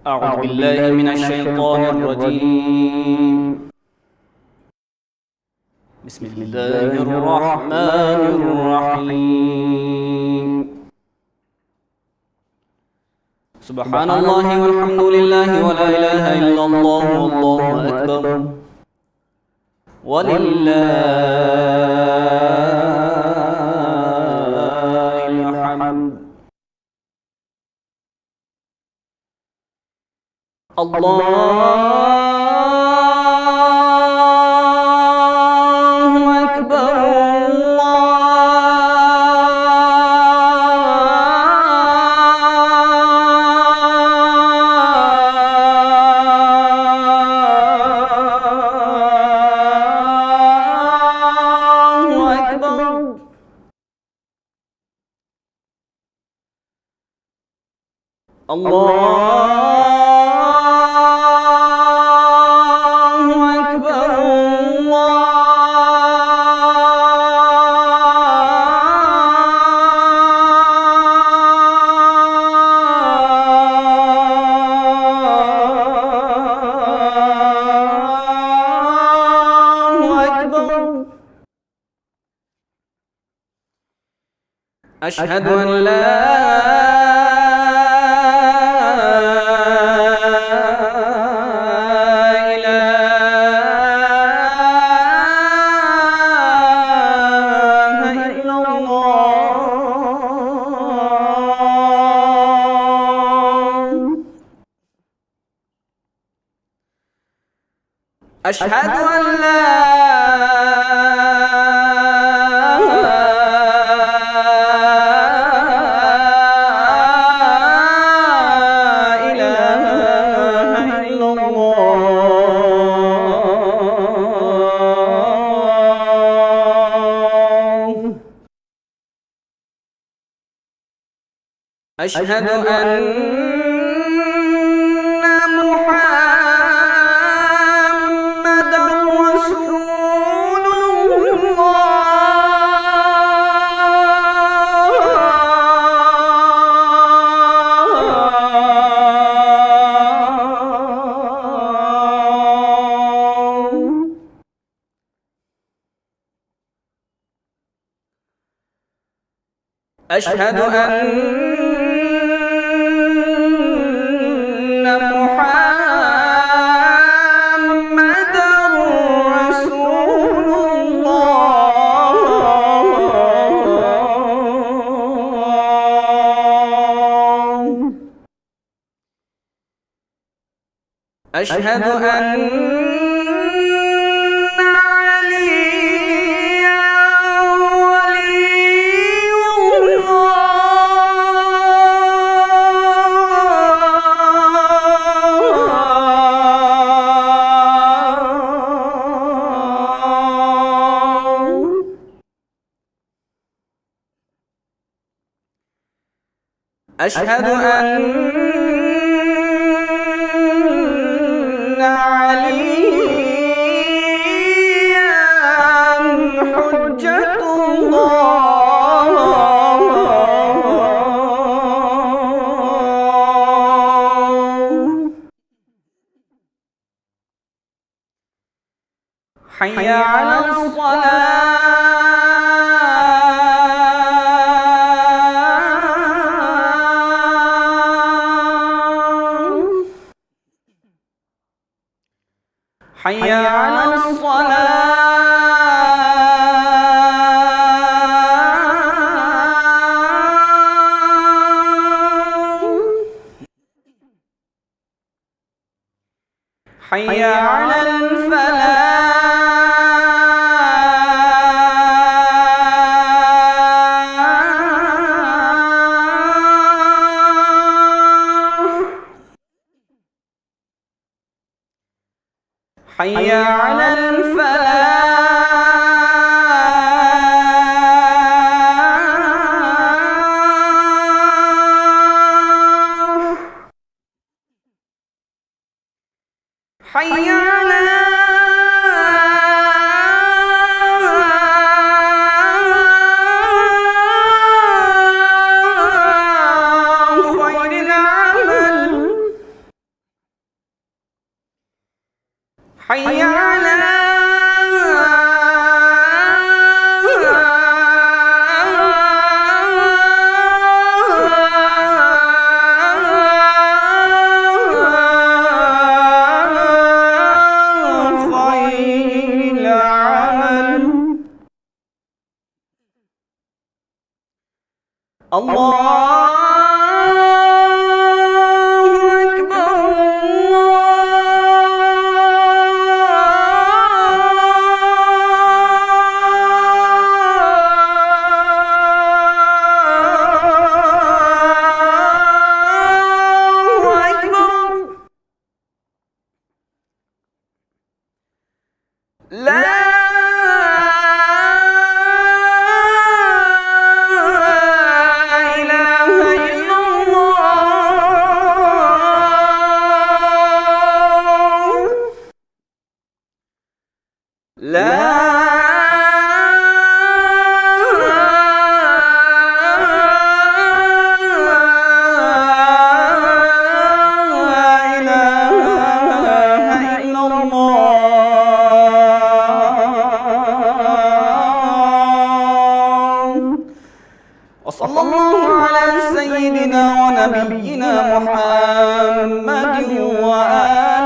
أعوذ بالله من الشيطان الرجيم. بسم الله الرحمن الرحيم. سبحان الله والحمد لله ولا إله إلا الله والله أكبر ولله الحمد. الله أكبر الله أكبر. أشهد أن لا إله إلا الله. أشهد أن لا أشهد أن محمدًا رسول الله. أشهد أن محمدًا رسول الله. أشهد أن أشهد أن عليا حجة الله. حي على الصلاة. حي على الصلاة. حي على الفلاح. حي على الفلاح. حي على خير العمل. حي على الله أكبر الله أكبر لا لا إله إلا الله. وصلى الله على سيدنا ونبينا محمد وآله